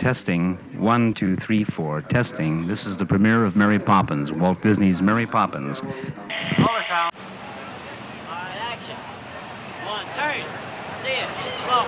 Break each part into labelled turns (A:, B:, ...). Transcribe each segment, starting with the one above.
A: testing. 1, 2, 3, 4. Testing. This is the premiere of Mary Poppins, Walt Disney's Mary Poppins.
B: Roller count. All right, action. 1, turn. See it. Slow.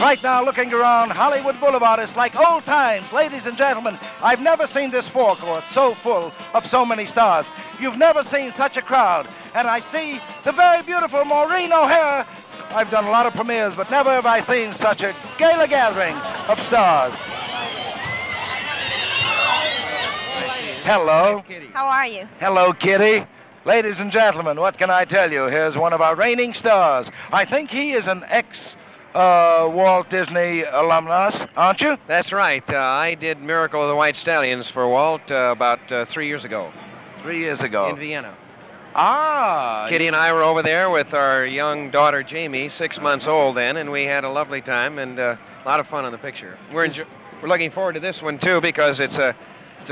C: Right now, looking around Hollywood Boulevard, it's like old times. Ladies and gentlemen, I've never seen this forecourt so full of so many stars. You've never seen such a crowd. And I see the very beautiful Maureen O'Hara. I've done a lot of premieres, but never have I seen such a gala gathering of stars. Hello.
D: How are you?
C: Hello, Kitty. Ladies and gentlemen, what can I tell you? Here's one of our reigning stars. I think he is an Walt Disney alumnus, aren't you?
E: That's right. I did Miracle of the White Stallions for Walt about 3 years ago.
C: 3 years ago.
E: In Vienna.
C: Ah.
E: Kitty and I were over there with our young daughter, Jamie, 6 months old then, and we had a lovely time and a lot of fun on the picture. We're looking forward to this one, too, because it's a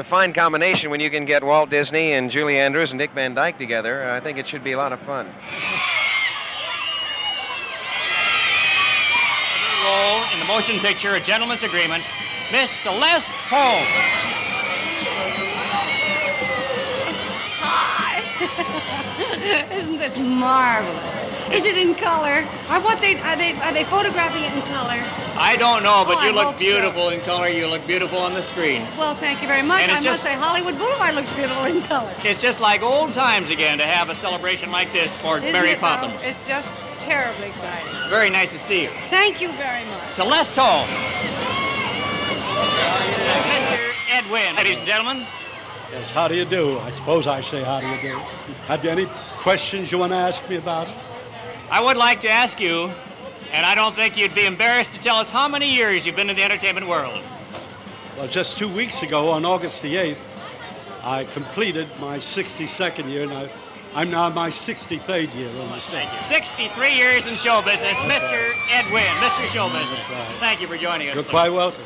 E: fine combination when you can get Walt Disney and Julie Andrews and Dick Van Dyke together. I think it should be a lot of fun.
B: Role in the motion picture, A Gentleman's Agreement, Miss Celeste Holm.
D: Hi. Isn't this marvelous? Is it in color? Are they photographing it in color?
B: I don't know, but
D: Oh,
B: you
D: I
B: look
D: hope so.
B: beautiful in color. You look beautiful on the screen.
D: Well, thank you very much.
B: And it's
D: I must
B: just-
D: say, Hollywood Boulevard looks beautiful in color.
B: It's just like old times again to have a celebration like this for
D: Isn't
B: Mary
D: it, though?
B: Poppins.
D: It's just terribly exciting.
B: Very nice to see you.
D: Thank you very much.
B: Celeste Holm. Mr. Ed Wynn, ladies and gentlemen.
F: Yes, how do you do? I suppose I say how do you do. Have you any questions you want to ask me about it?
B: I would like to ask you, and I don't think you'd be embarrassed to tell us how many years you've been in the entertainment world.
F: Well, just 2 weeks ago, on August the 8th, I completed my 62nd year, and I'm now in my 63rd year on the stage.
B: Thank you. 63 years in show business, Mr. Ed Wynn, Mr. Show Business.
F: That's right.
B: Thank you for joining us.
F: You're quite welcome.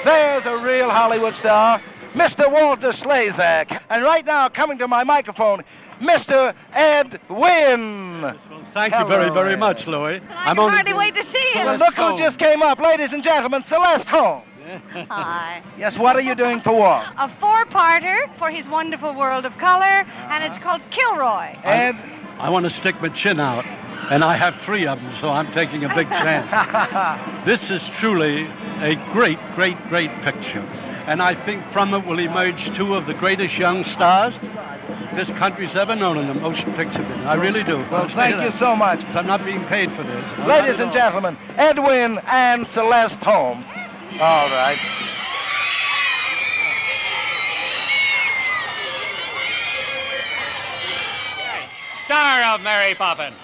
C: There's a real Hollywood star, Mr. Walter Slazak. And right now, coming to my microphone, Mr. Ed Wynn.
F: Thank you very, very much, Louis.
D: I can hardly wait to see you.
C: Well, look who just came up, ladies and gentlemen, Celeste Holm.
D: Hi.
C: Yes, what are you doing for Walt?
D: A four-parter for his wonderful world of color, and it's called Kilroy.
C: Ed?
F: I want to stick my chin out, and I have 3 of them, so I'm taking a big chance. This is truly a great, great, great picture. And I think from it will emerge 2 of the greatest young stars this country's ever known in the motion picture business. I really do.
C: Well, thank you so much.
F: I'm not being paid for this.
C: Ladies and gentlemen, Ed Wynn and Celeste Holm. All right.
B: Star of Mary Poppins.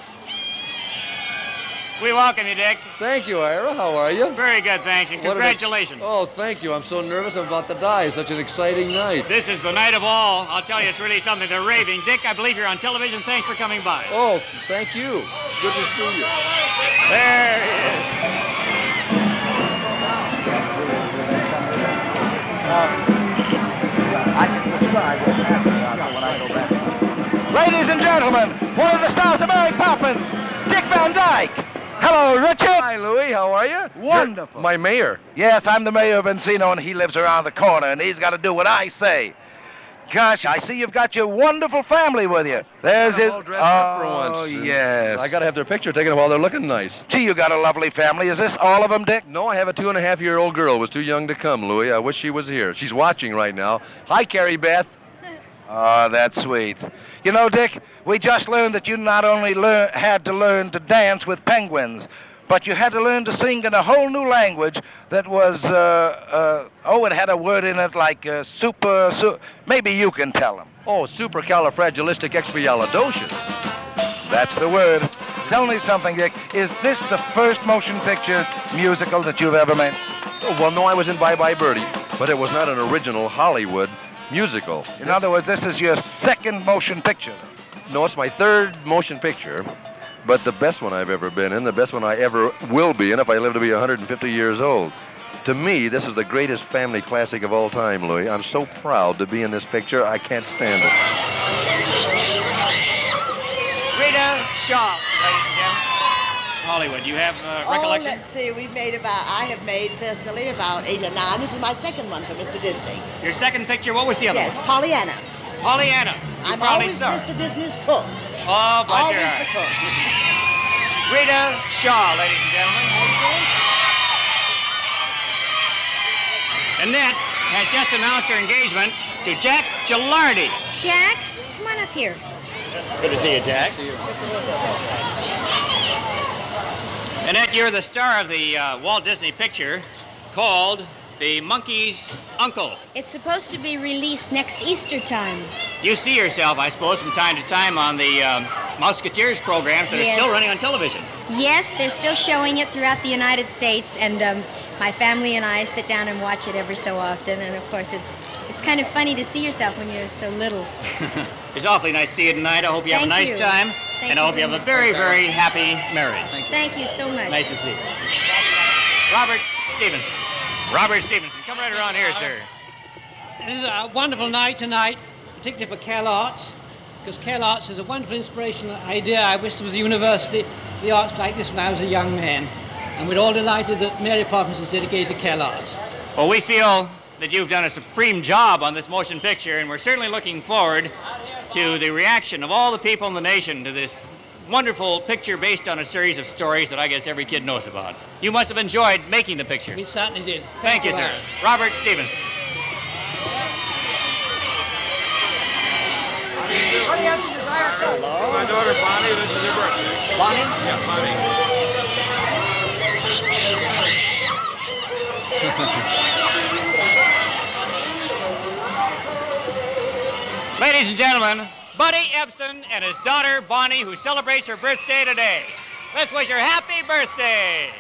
B: We welcome you, Dick.
G: Thank you, Ira. How are you?
B: Very good, thanks, and
G: What an
B: congratulations.
G: Oh, thank you. I'm so nervous. I'm about to die. It's such an exciting night.
B: This is the night of all. I'll tell you, it's really something. They're raving. Dick, I believe you're on television. Thanks for coming by.
G: Oh, thank you. Good to see you.
B: There he is.
C: I can describe what's happening when I go back. Ladies and gentlemen, one of the stars of Mary Poppins, Dick Van Dyke. Hello, Richard.
E: Hi, Louis. How are you?
C: Wonderful.
E: My mayor.
C: Yes, I'm the mayor of Encino, and he lives around the corner, and he's got to do what I say. Gosh, I see you've got your wonderful family with you. There's his...
G: all dressed up for once.
C: Oh, yes.
G: I got to have their picture taken while they're looking nice.
C: Gee, you got a lovely family. Is this all of them, Dick?
G: No, I have a 2.5-year-old girl. Was too young to come, Louis. I wish she was here. She's watching right now. Hi, Carrie Beth.
C: Oh, that's sweet. You know, Dick, we just learned that you not only had to learn to dance with penguins, but you had to learn to sing in a whole new language that was, it had a word in it like maybe you can tell them.
G: Oh, supercalifragilisticexpialidocious.
C: That's the word. Tell me something, Dick. Is this the first motion picture musical that you've ever made?
G: Oh, well, no, I was in Bye Bye Birdie, but it was not an original Hollywood musical.
C: In other words, this is your second motion picture.
G: No, it's my 3rd motion picture, but the best one I've ever been in, the best one I ever will be in if I live to be 150 years old. To me, this is the greatest family classic of all time, Louis. I'm so proud to be in this picture, I can't stand it.
B: Rita Shaw, ladies and gentlemen. Hollywood, you have recollection?
H: Let's see, I have made personally about 8 or 9. This is my second one for Mr. Disney.
B: Your second picture, what was the other
H: Yes,
B: one?
H: Pollyanna.
B: Pollyanna. You
H: I'm
B: probably
H: always
B: saw her.
H: Mr. Disney's cook.
B: Oh, bless
H: Always
B: your
H: the
B: heart.
H: cook.
B: Rita Shaw, ladies and gentlemen. Annette has just announced her engagement to Jack Gilardi.
D: Jack, come on up here.
B: Good to see you, Jack. Annette, you're the star of the Walt Disney picture called The Monkey's Uncle.
D: It's supposed to be released next Easter time.
B: You see yourself, I suppose, from time to time on the Musketeers programs that are still running on television.
D: Yes, they're still showing it throughout the United States, and my family and I sit down and watch it every so often. And of course, it's kind of funny to see yourself when you're so little.
B: It's awfully nice to see you tonight. I hope you have a nice time, and I hope you have a very, very happy marriage.
D: Thank you so much.
B: Nice to see you. Robert Stevenson. Robert Stevenson, come right around here, sir.
I: This is a wonderful night tonight, particularly for Cal Arts, because Cal Arts is a wonderful inspirational idea. I wish there was a university, the arts like this when I was a young man. And we're all delighted that Mary Poppins is dedicated to Cal Arts.
B: Well, we feel that you've done a supreme job on this motion picture, and we're certainly looking forward to the reaction of all the people in the nation to this wonderful picture based on a series of stories that I guess every kid knows about. You must have enjoyed making the picture.
I: We certainly did.
B: Thank you, sir. Robert Stevenson.
C: What do you have to desire?
E: Hello. My daughter Bonnie, this is her birthday.
C: Bonnie?
E: Yeah, Bonnie.
B: Ladies and gentlemen, Buddy Ebsen and his daughter Bonnie, who celebrates her birthday today. Let's wish her happy birthday.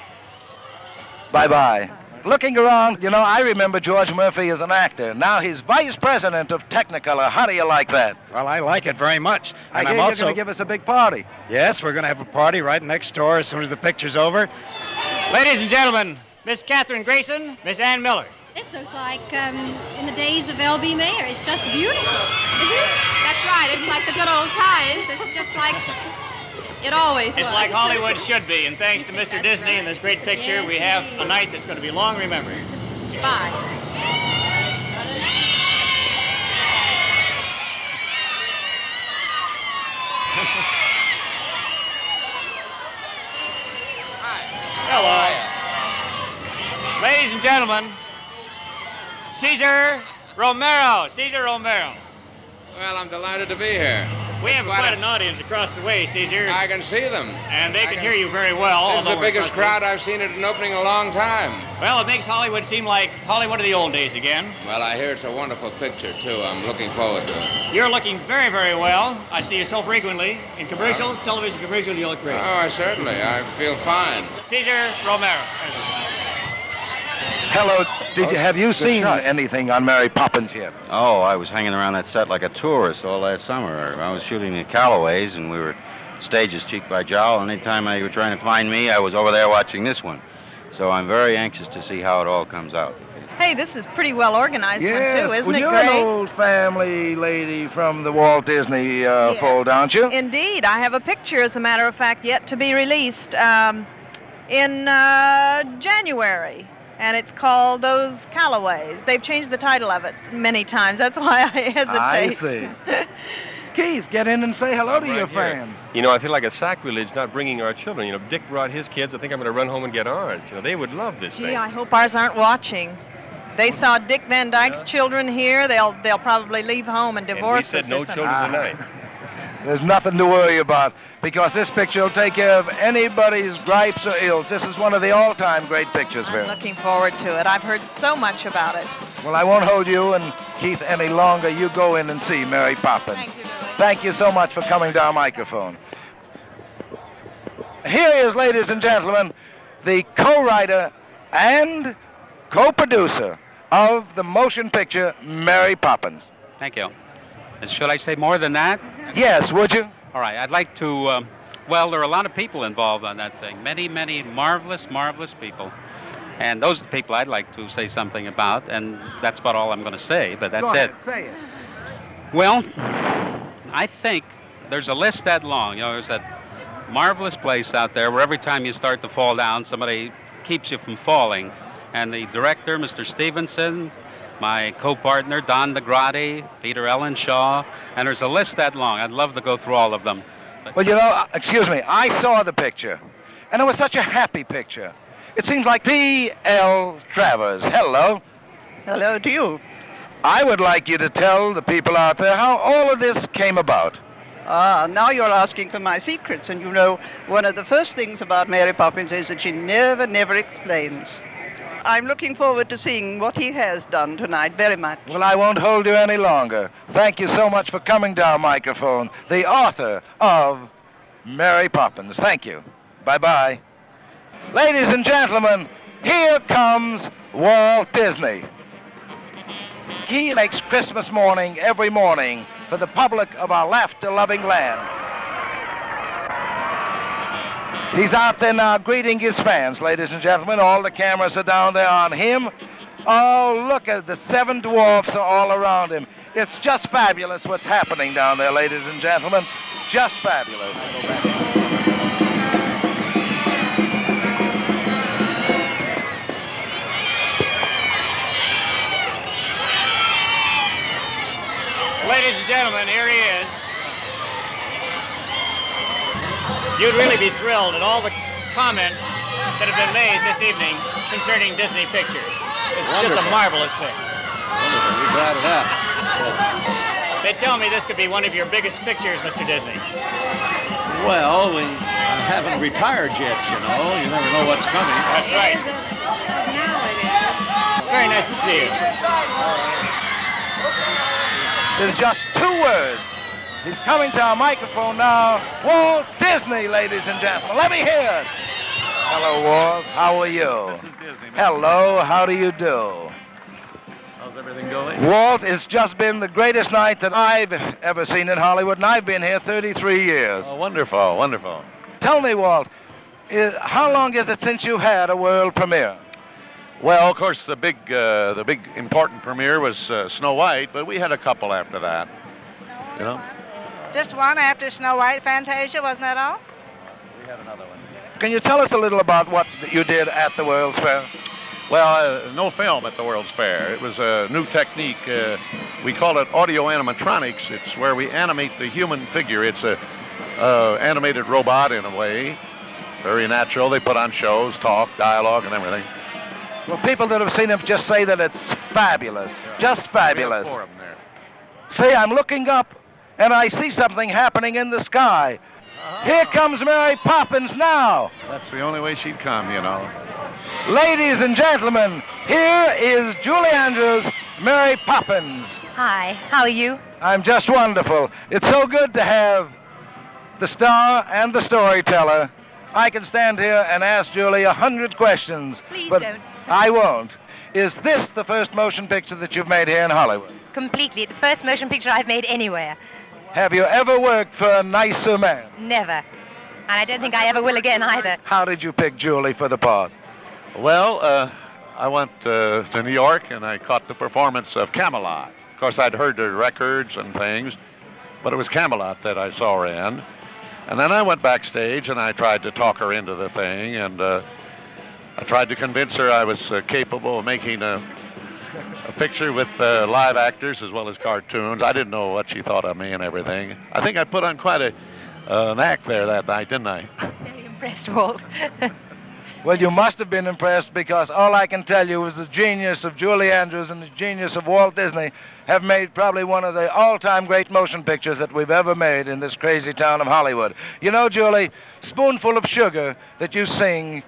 C: Bye-bye. Looking around, I remember George Murphy as an actor. Now he's vice president of Technicolor. How do you like that?
J: Well, I like it very much.
C: I
J: And
C: hear
J: I'm
C: you're
J: also
C: going to give us a big party.
J: Yes, we're going to have a party right next door as soon as the picture's over.
B: Ladies and gentlemen, Miss Catherine Grayson, Miss Ann Miller.
D: This looks like in the days of L.B. Mayer. It's just beautiful, isn't it?
K: That's right. It's like the good old times. It's just like it always was.
B: It's like Hollywood should be, and thanks to Mr. Disney and this great picture,
D: Yes,
B: we have
D: indeed.
B: a night that's going to be long remembered.
K: Bye.
B: Hello. Ladies and gentlemen, Cesar Romero. Cesar Romero.
E: Well, I'm delighted to be here.
B: We have quite an audience across the way, Cesar.
E: I can see them.
B: And they can hear you very well.
E: This is
B: although
E: the
B: we're
E: biggest
B: across
E: crowd I've seen at an opening in a long time.
B: Well, it makes Hollywood seem like Hollywood of the old days again.
E: Well, I hear it's a wonderful picture, too. I'm looking forward to it.
B: You're looking very, very well. I see you so frequently. In commercials, television commercials, you look great.
E: Oh, certainly. I feel fine.
B: Cesar Romero.
C: Hello. Have you seen anything on Mary Poppins yet?
L: Oh, I was hanging around that set like a tourist all last summer. I was shooting at Callaway's, and we were stages cheek by jowl. Anytime they were trying to find me, I was over there watching this one. So I'm very anxious to see how it all comes out.
M: Hey, this is pretty well organized one, too, isn't it
C: you're
M: great?
C: an old family lady from the Walt Disney fold, aren't you?
M: Indeed. I have a picture, as a matter of fact, yet to be released in January. And it's called Those Callaways. They've changed the title of it many times. That's why I hesitate.
C: I see. Keith, get in and say hello to your fans.
N: I feel like a sacrilege not bringing our children. Dick brought his kids. I think I'm going to run home and get ours. They would love this
M: Gee,
N: thing.
M: I hope ours aren't watching. They saw Dick Van Dyke's children here. They'll probably leave home and divorce
N: and we said
M: us
N: no
M: or something.
N: children tonight.
C: There's nothing to worry about because this picture will take care of anybody's gripes or ills. This is one of the all-time great pictures,
M: I'm
C: Vera.
M: looking forward to it. I've heard so much about it.
C: Well, I won't hold you and Keith any longer. You go in and see Mary Poppins.
M: Thank you, Billy.
C: Thank you so much for coming to our microphone. Here is, ladies and gentlemen, the co-writer and co-producer of the motion picture Mary Poppins.
O: Thank you. Should I say more than that?
C: Yes, would you?
O: All right, I'd like to, well, there are a lot of people involved on that thing. Many, many marvelous, marvelous people. And those are the people I'd like to say something about, and that's about all I'm going to say, but that's
C: Go ahead,
O: it.
C: say it.
O: Well, I think there's a list that long. You know, there's that marvelous place out there where every time you start to fall down, somebody keeps you from falling. And the director, Mr. Stevenson, my co-partner, Don DeGrati, Peter Ellenshaw, and there's a list that long. I'd love to go through all of them.
C: Well, you know, excuse me, I saw the picture, and it was such a happy picture. It seems like P.L. Travers. Hello.
P: Hello to you.
C: I would like you to tell the people out there how all of this came about.
P: Now you're asking for my secrets, and you know, one of the first things about Mary Poppins is that she never explains. I'm looking forward to seeing what he has done tonight very much.
C: Well, I won't hold you any longer. Thank you so much for coming to our microphone, the author of Mary Poppins. Thank you. Bye-bye. Ladies and gentlemen, here comes Walt Disney. He makes Christmas morning every morning for the public of our laughter-loving land. He's out there now greeting his fans, ladies and gentlemen. All the cameras are down there on him. Oh, look at the 7 dwarfs are all around him. It's just fabulous what's happening down there, ladies and gentlemen. Just fabulous.
B: Ladies and gentlemen, here he is. You'd really be thrilled at all the comments that have been made this evening concerning Disney pictures. It's just a marvelous thing.
Q: Wonderful. We're glad of that.
B: They tell me this could be one of your biggest pictures, Mr. Disney.
Q: Well, we haven't retired yet, you know. You never know what's coming.
B: That's right.
K: Now it is.
B: Very nice to see you.
C: There's just 2 words. He's coming to our microphone now. Walt Disney, ladies and gentlemen. Let me hear it. Hello, Walt. How are you?
Q: This is Disney.
C: Hello. How do you do?
Q: How's everything going?
C: Walt, it's just been the greatest night that I've ever seen in Hollywood, and I've been here 33 years.
Q: Oh, wonderful, wonderful.
C: Tell me, Walt, how long is it since you had a world premiere?
Q: Well, of course, the big important premiere was Snow White, but we had a couple after that. You know?
R: Just one after Snow White, Fantasia, wasn't that all?
Q: We had another one.
C: Can you tell us a little about what you did at the World's Fair?
Q: Well, no film at the World's Fair. It was a new technique. We call it audio animatronics. It's where we animate the human figure. It's a animated robot in a way. Very natural. They put on shows, talk, dialogue, and everything.
C: Well, people that have seen it just say that it's fabulous.
Q: Yeah.
C: Just fabulous.
Q: We have 4 of them there.
C: See, I'm looking up, and I see something happening in the sky. Here comes Mary Poppins now.
Q: That's the only way she'd come, you know.
C: Ladies and gentlemen, here is Julie Andrews, Mary Poppins.
S: Hi, how are you?
C: I'm just wonderful. It's so good to have the star and the storyteller. I can stand here and ask Julie 100 questions.
S: Please
C: but
S: don't.
C: I won't. Is this the first motion picture that you've made here in Hollywood?
S: Completely. The first motion picture I've made anywhere.
C: Have you ever worked for a nicer man?
S: Never. And I don't think I ever will again either.
C: How did you pick Julie for the part?
Q: Well, I went to New York and I caught the performance of Camelot. Of course, I'd heard the records and things, but it was Camelot that I saw her in. And then I went backstage and I tried to talk her into the thing, and I tried to convince her I was capable of making a picture with live actors as well as cartoons. I didn't know what she thought of me and everything. I think I put on quite an act there that night, didn't I?
S: Very impressed, Walt.
C: Well, you must have been impressed, because all I can tell you is the genius of Julie Andrews and the genius of Walt Disney have made probably one of the all-time great motion pictures that we've ever made in this crazy town of Hollywood. You know, Julie, Spoonful of Sugar that you sing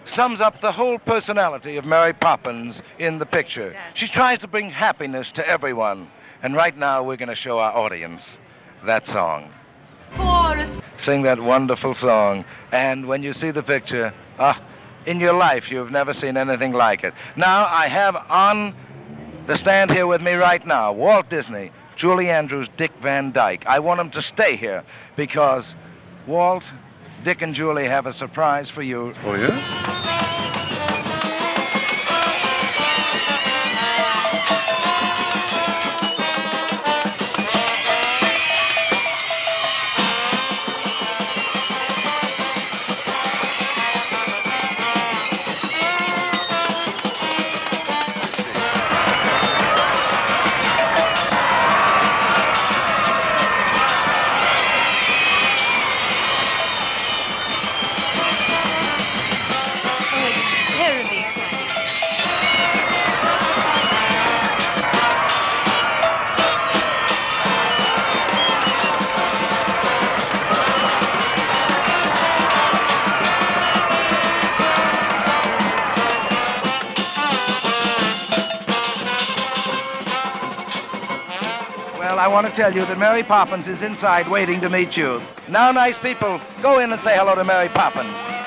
C: sums up the whole personality of Mary Poppins in the picture. She tries to bring happiness to everyone. And right now we're going to show our audience that song. Sing that wonderful song. And when you see the picture, in your life you've never seen anything like it. Now I have on the stand here with me right now Walt Disney, Julie Andrews, Dick Van Dyke. I want them to stay here because Walt, Dick and Julie have a surprise for you.
Q: Oh, yeah?
C: Well, I want to tell you that Mary Poppins is inside waiting to meet you. Now, nice people, go in and say hello to Mary Poppins.